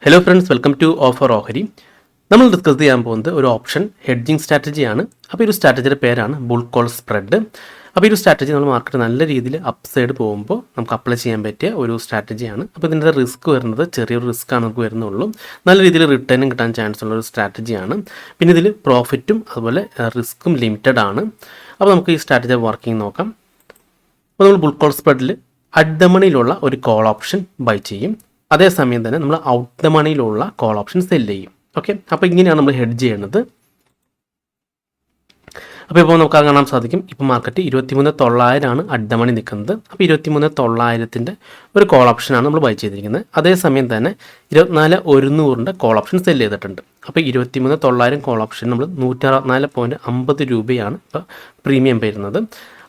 Hello friends, welcome to offer ഓഹരി. നമ്മൾ discuss ചെയ്യാൻ പോകുന്നത് ഒരു ഓപ്ഷൻ ഹെഡ്ജിങ് സ്ട്രാറ്റജിയാണ്. അപ്പോൾ ഈ ഒരു സ്ട്രാറ്റജിയുടെ പേരാണ് ബുൾ കോൾ സ്പ്രെഡ്. അപ്പോൾ ഈ ഒരു സ്ട്രാറ്റജി നമ്മൾ മാർക്കറ്റ് നല്ല രീതിയിൽ അപ്പ് സൈഡ് പോകുമ്പോൾ നമുക്ക് അപ്ലൈ ചെയ്യാൻ പറ്റിയ ഒരു സ്ട്രാറ്റജിയാണ്. അപ്പോൾ ഇതിൻ്റെ റിസ്ക് വരുന്നത് ചെറിയൊരു റിസ്ക് ആണ് നമുക്ക് വരുന്നുള്ളൂ. നല്ല രീതിയിൽ റിട്ടേണും കിട്ടാൻ ചാൻസ് ഉള്ള ഒരു സ്ട്രാറ്റജിയാണ്. പിന്നെ ഇതിൽ പ്രോഫിറ്റും അതുപോലെ റിസ്ക്കും ലിമിറ്റഡ് ആണ്. അപ്പോൾ നമുക്ക് ഈ സ്ട്രാറ്റജി വർക്കിംഗ് നോക്കാം. അപ്പോൾ നമ്മൾ ബുൾ കോൾ സ്പ്രെഡിൽ അറ്റ് ദ മണിയിലുള്ള ഒരു കോൾ ഓപ്ഷൻ ബൈ ചെയ്യും. അതേസമയം തന്നെ നമ്മൾ ഔട്ട് ദ മണിയിലുള്ള കോൾ ഓപ്ഷൻ സെല് ചെയ്യും. ഓക്കെ, അപ്പോൾ ഇങ്ങനെയാണ് നമ്മൾ ഹെഡ്ജ് ചെയ്യുന്നത്. അപ്പോൾ ഇപ്പോൾ നമുക്ക് കാണാൻ സാധിക്കും, ഇപ്പോൾ മാർക്കറ്റ് 23,900 അറ്റ് ദ മണി നിൽക്കുന്നത്. അപ്പോൾ 23,900 ഒരു കോൾ ഓപ്ഷനാണ് നമ്മൾ ബൈ ചെയ്തിരിക്കുന്നത്. അതേസമയം തന്നെ 24,100 കോൾ ഓപ്ഷൻ സെല് ചെയ്തിട്ടുണ്ട്. അപ്പോൾ 23,900 കോൾ ഓപ്ഷൻ നമ്മൾ 164.50 രൂപയാണ് ഇപ്പോൾ പ്രീമിയം വരുന്നത്.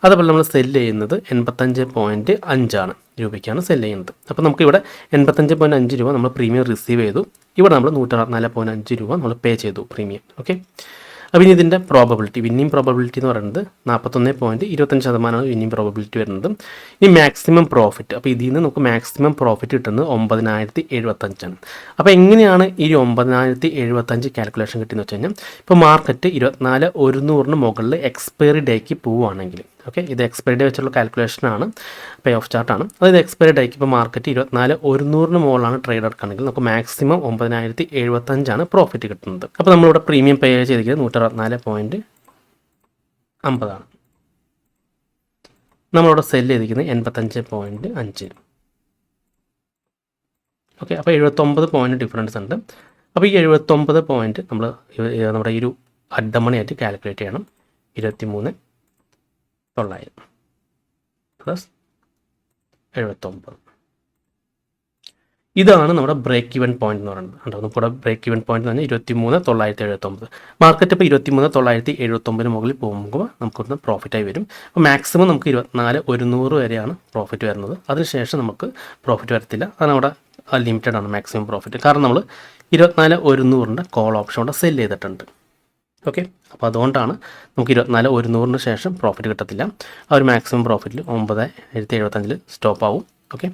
അതുപോലെ നമ്മൾ സെല്ല് ചെയ്യുന്നത് 85.5 രൂപയ്ക്കാണ് സെല്ല് ചെയ്യുന്നത്. അപ്പോൾ നമുക്കിവിടെ 85.5 രൂപ നമ്മൾ പ്രീമിയം റിസീവ് ചെയ്തു. ഇവിടെ നമ്മൾ 164.5 രൂപ നമ്മൾ പേ ചെയ്തു പ്രീമിയം. ഓക്കെ, അപ്പോൾ ഇനി ഇതിൻ്റെ പ്രോബബിലിറ്റി, വിന്നിംഗ് പ്രോബബിലിറ്റി എന്ന് പറയുന്നത് 41.25% വിന്നിംഗ് പ്രോബബിലിറ്റി വരുന്നത്. ഇനി മാക്സിമം പ്രോഫിറ്റ്, അപ്പോൾ ഇതിൽ നിന്ന് നമുക്ക് മാക്സിമം പ്രോഫിറ്റ് കിട്ടുന്നത് 9,075. അപ്പോൾ എങ്ങനെയാണ് ഈ 9,075 കാൽക്കുലേഷൻ കിട്ടിയെന്ന് വെച്ച് കഴിഞ്ഞാൽ, ഇപ്പോൾ മാർക്കറ്റ് 24,100 മുകളിൽ എക്സ്പയറി ഡേക്ക് പോവുകയാണെങ്കിൽ, ഓക്കെ, ഇത് എക്സ്പയറി ഡേ വെച്ചുള്ള കാൽക്കുലേഷനാണ്, പേ ഓഫ് ചാർട്ടാണ്. അതായത് എക്സ്പയറി ഡേക്ക് ഇപ്പോൾ മാർക്കറ്റ് 24,100 മുകളിലാണ് ട്രേഡ് എടുക്കുകയാണെങ്കിൽ നമുക്ക് മാക്സിമം 9,075 പ്രോഫിറ്റ് കിട്ടുന്നത്. അപ്പോൾ നമ്മളിവിടെ പ്രീമിയം പേ ചെയ്തിരിക്കുന്നത് 164.50. നമ്മളിവിടെ സെല്ല് ചെയ്തിരിക്കുന്നത് 85.5. ഓക്കെ, അപ്പോൾ 79 പോയിൻറ്റ് ഡിഫറൻസ് ഉണ്ട്. അപ്പോൾ ഈ 79 പോയിൻറ്റ് നമ്മൾ നമ്മുടെ ഈ ഒരു അഡ്ഡമണിയായിട്ട് കാൽക്കുലേറ്റ് ചെയ്യണം. 23,900 പ്ലസ് 79. ഇതാണ് നമ്മുടെ ബ്രേക്ക് ഇവൻ പോയിന്റ് എന്ന് പറയുന്നത്. കണ്ടോ, നമുക്കിവിടെ ബ്രേക്ക് ഇവൻ പോയിന്റ് എന്ന് പറഞ്ഞാൽ 23,979. മാർക്കറ്റ് ഇപ്പോൾ 23,979 മുകളിൽ പോകുമ്പോൾ നമുക്കൊന്ന് പ്രോഫിറ്റായി വരും. അപ്പോൾ മാക്സിമം നമുക്ക് 24,100 വരെയാണ് പ്രോഫിറ്റ് വരുന്നത്. അതിനുശേഷം നമുക്ക് പ്രോഫിറ്റ് വരത്തില്ല. അത് നമ്മുടെ ലിമിറ്റഡ് ആണ് മാക്സിമം പ്രോഫിറ്റ്. കാരണം നമ്മൾ 24,100 കോൾ ഓപ്ഷൻ കൊണ്ട് സെല് ചെയ്തിട്ടുണ്ട്. ഓക്കെ, അപ്പോൾ അതുകൊണ്ടാണ് നമുക്ക് 24,100 ശേഷം പ്രോഫിറ്റ് കിട്ടത്തില്ല. ആ ഒരു മാക്സിമം പ്രോഫിറ്റിൽ 9,075 സ്റ്റോപ്പ് ആവും. ഓക്കെ,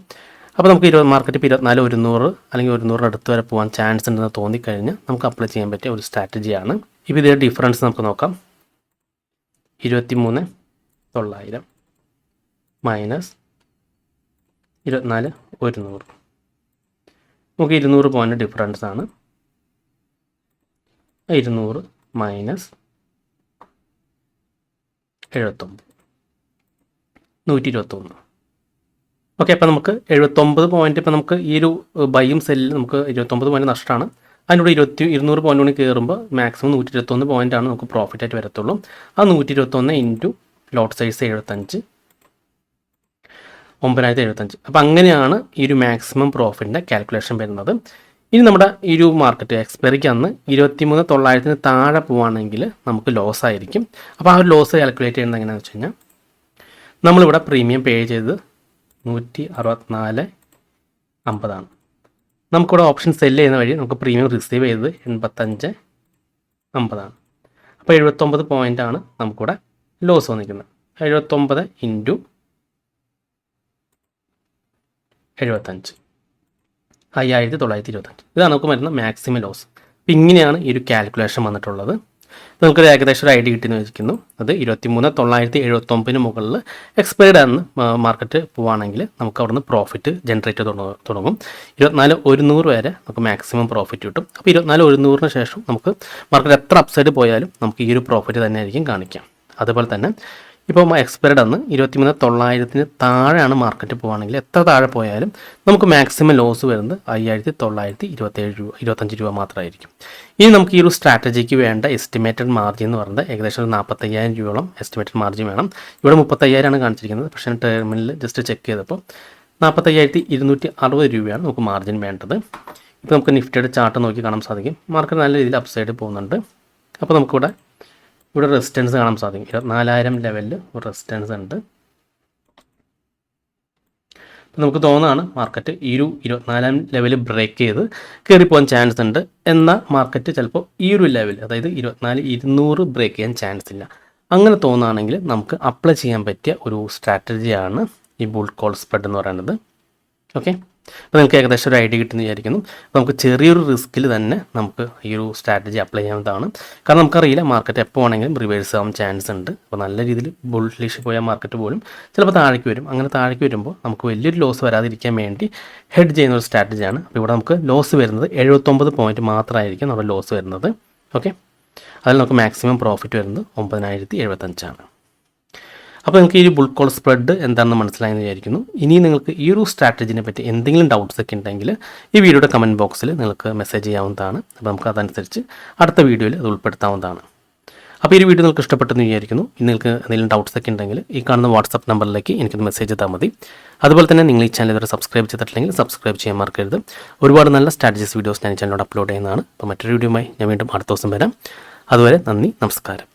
അപ്പോൾ നമുക്ക് മാർക്കറ്റ് ഇപ്പോൾ 24,100 അല്ലെങ്കിൽ 100 അടുത്ത് വരെ പോകാൻ ചാൻസ് ഉണ്ടെന്ന് തോന്നിക്കഴിഞ്ഞാൽ നമുക്ക് അപ്ലൈ ചെയ്യാൻ പറ്റിയ ഒരു സ്ട്രാറ്റജിയാണ്. ഇപ്പോൾ ഇതിൻ്റെ ഡിഫറൻസ് നമുക്ക് നോക്കാം. 23,900 മൈനസ് 24,100, നമുക്ക് 200 പോയിൻ്റ് ഡിഫറൻസ് ആണ്. 200 മൈനസ് 79, 121. ഓക്കെ, അപ്പോൾ നമുക്ക് 79 പോയിൻറ്റ്, ഇപ്പോൾ നമുക്ക് ഈ ഒരു ബൈയും സെല്ലിൽ നമുക്ക് 29 പോയിൻറ്റ് നഷ്ടമാണ്. അതിനോട് 200 പോയിൻ്റ് കൂടി കയറുമ്പോൾ മാക്സിമം 121 പോയിൻ്റാണ് നമുക്ക് പ്രോഫിറ്റായിട്ട് വരത്തുള്ളൂ. ആ 121 ഇൻറ്റു ലോട്ട് സൈസ് 75, 9,075. അപ്പോൾ അങ്ങനെയാണ് ഈ ഒരു മാക്സിമം പ്രോഫിറ്റിൻ്റെ കാൽക്കുലേഷൻ വരുന്നത്. ഇനി നമ്മുടെ ഈ ഒരു മാർക്കറ്റ് എക്സ്പയറിക്ക് അന്ന് 23,900 താഴെ പോവുകയാണെങ്കിൽ നമുക്ക് ലോസ് ആയിരിക്കും. അപ്പോൾ ആ ഒരു ലോസ് കാൽക്കുലേറ്റ് ചെയ്യുന്നത് എങ്ങനെയാണെന്ന് വെച്ച് കഴിഞ്ഞാൽ, നമ്മളിവിടെ പ്രീമിയം പേ ചെയ്ത് 164.50. നമുക്കിവിടെ ഓപ്ഷൻ സെല് ചെയ്യുന്ന വഴി നമുക്ക് പ്രീമിയം റിസീവ് ചെയ്തത് 85.50. അപ്പോൾ 79 പോയിൻ്റാണ് നമുക്കിവിടെ ലോസ് വന്നിരിക്കുന്നത്. 79 ഇൻറ്റു 75, 5,925. ഇതാണ് നമുക്ക് വരുന്ന മാക്സിമം ലോസ്. അപ്പോൾ ഇങ്ങനെയാണ് ഈ ഒരു കാൽക്കുലേഷൻ വന്നിട്ടുള്ളത്. നമുക്കൊരു ഏകദേശം ഒരു ഐഡിയ കിട്ടിയെന്ന് വെച്ചിരിക്കുന്നു. അത് 23,979 മുകളിൽ എക്സ്പയർഡ് ആണെന്ന് മാർക്കറ്റ് പോവുകയാണെങ്കിൽ നമുക്ക് അവിടുന്ന് പ്രോഫിറ്റ് ജനറേറ്റ് തുടങ്ങും. 24,100 വരെ നമുക്ക് മാക്സിമം പ്രോഫിറ്റ് കിട്ടും. അപ്പോൾ 24,100 ശേഷം നമുക്ക് മാർക്കറ്റ് എത്ര അപ്സൈഡ് പോയാലും നമുക്ക് ഈ ഒരു പ്രോഫിറ്റ് തന്നെ ആയിരിക്കും കാണിക്കാം. അതുപോലെ തന്നെ ഇപ്പോൾ എക്സ്പയർഡ് അന്ന് 23,900 താഴെയാണ് മാർക്കറ്റ് പോവുകയാണെങ്കിൽ എത്ര താഴെ പോയാലും നമുക്ക് മാക്സിമം ലോസ് വരുന്നത് 5,925 രൂപ മാത്രമായിരിക്കും. ഇനി നമുക്ക് ഈ ഒരു സ്ട്രാറ്റജിക്ക് വേണ്ട എസ്റ്റിമേറ്റഡ് മാർജിൻ എന്ന് പറയുന്നത് ഏകദേശം 45,000 രൂപയോളം എസ്റ്റിമേറ്റഡ് മാർജിൻ വേണം. ഇവിടെ 35,000 കാണിച്ചിരിക്കുന്നത്. പക്ഷേ ടെർമിനൽ ജസ്റ്റ് ചെക്ക് ചെയ്തപ്പോൾ 45,260 രൂപയാണ് നമുക്ക് മാർജിൻ വേണ്ടത്. ഇപ്പോൾ നമുക്ക് നിഫ്റ്റിയുടെ ചാർട്ട് നോക്കി കാണാൻ സാധിക്കും. മാർക്കറ്റ് നല്ല രീതിയിൽ അപ്സൈഡ് പോകുന്നുണ്ട്. അപ്പോൾ നമുക്കിവിടെ റെസിസ്റ്റൻസ് കാണാൻ സാധിക്കും. 24,000 ലെവലിൽ ഒരു റെസിസ്റ്റൻസ് ഉണ്ട്. അപ്പോൾ നമുക്ക് തോന്നുന്നതാണ് മാർക്കറ്റ് ഈ ഒരു 24,000 ലെവൽ ബ്രേക്ക് ചെയ്ത് കയറിപ്പോകാൻ ചാൻസ് ഉണ്ട്. എന്നാൽ മാർക്കറ്റ് ചിലപ്പോൾ ഈ ഒരു ലെവൽ, അതായത് 24,200 ബ്രേക്ക് ചെയ്യാൻ ചാൻസ് ഇല്ല. അങ്ങനെ തോന്നുകയാണെങ്കിൽ നമുക്ക് അപ്ലൈ ചെയ്യാൻ പറ്റിയ ഒരു സ്ട്രാറ്റജിയാണ് ഈ ബുൾ കോൾ സ്പ്രെഡ് എന്ന് പറയുന്നത്. ഓക്കെ. അപ്പോൾ നിങ്ങൾക്ക് ഏകദേശം ഒരു ഐഡിയ കിട്ടുമെന്ന് വിചാരിക്കുന്നു. അപ്പോൾ നമുക്ക് ചെറിയൊരു റിസ്കിൽ തന്നെ നമുക്ക് ഈ ഒരു സ്ട്രാറ്റജി അപ്ലൈ ചെയ്യാവുന്നതാണ്. കാരണം നമുക്കറിയില്ല മാർക്കറ്റ് എപ്പോൾ വേണമെങ്കിലും റിവേഴ്സ് ആവാൻ ചാൻസ് ഉണ്ട്. അപ്പോൾ നല്ല രീതിയിൽ ബുള്ളിഷ് പോയ മാർക്കറ്റ് പോലും ചിലപ്പോൾ താഴേക്ക് വരും. അങ്ങനെ താഴേക്ക് വരുമ്പോൾ നമുക്ക് വലിയൊരു ലോസ് വരാതിരിക്കാൻ വേണ്ടി ഹെഡ് ചെയ്യുന്ന ഒരു സ്ട്രാറ്റജിയാണ്. അപ്പോൾ ഇവിടെ നമുക്ക് ലോസ് വരുന്നത് 79 പോയിൻറ്റ് മാത്രമായിരിക്കും നമ്മുടെ ലോസ് വരുന്നത്. ഓക്കെ, അതിൽ നമുക്ക് മാക്സിമം പ്രോഫിറ്റ് വരുന്നത് 9075 അപ്പോൾ നിങ്ങൾക്ക് ഈ ബുൾ കോൾ സ്പ്രെഡ് എന്താണെന്ന് മനസ്സിലായെന്ന് വിചാരിക്കുന്നു. ഇനി നിങ്ങൾക്ക് ഈ ഒരു സ്ട്രാറ്റജിനെ പറ്റി എന്തെങ്കിലും ഡൗട്ട്സ് ഒക്കെ ഉണ്ടെങ്കിൽ ഈ വീഡിയോയുടെ കമൻറ്റ് ബോക്സിൽ നിങ്ങൾക്ക് മെസ്സേജ് ചെയ്യാവുന്നതാണ്. അപ്പോൾ നമുക്ക് അതനുസരിച്ച് അടുത്ത വീഡിയോയിൽ അത് ഉൾപ്പെടുത്താവുന്നതാണ്. അപ്പോൾ ഈ വീഡിയോ നിങ്ങൾക്ക് ഇഷ്ടപ്പെട്ടെന്ന് വിചാരിക്കുന്നു. ഇനി നിങ്ങൾക്ക് എന്തെങ്കിലും ഡൗട്ട്സ് ഒക്കെ ഉണ്ടെങ്കിൽ ഈ കാണുന്ന വാട്സപ്പ് നമ്പറിലേക്ക് എനിക്കൊന്ന് മെസ്സേജ് ചെയ്താൽ മതി. അതുപോലെ തന്നെ നിങ്ങൾ ഈ ചാനൽ ഇതുവരെ സബ്സ്ക്രൈബ് ചെയ്തിട്ടില്ലെങ്കിൽ സബ്സ്ക്രൈബ് ചെയ്യാൻ മറക്കരുത്. ഒരുപാട് നല്ല സ്ട്രാറ്റജീസ് വീഡിയോസ് ഞാൻ ഈ ചാനലിലോട് അപ്ലോഡ് ചെയ്യുന്നതാണ്. അപ്പോൾ മറ്റൊരു വീഡിയോയുമായി ഞാൻ വീണ്ടും അടുത്ത ദിവസം വരാം. അതുവരെ നന്ദി, നമസ്കാരം.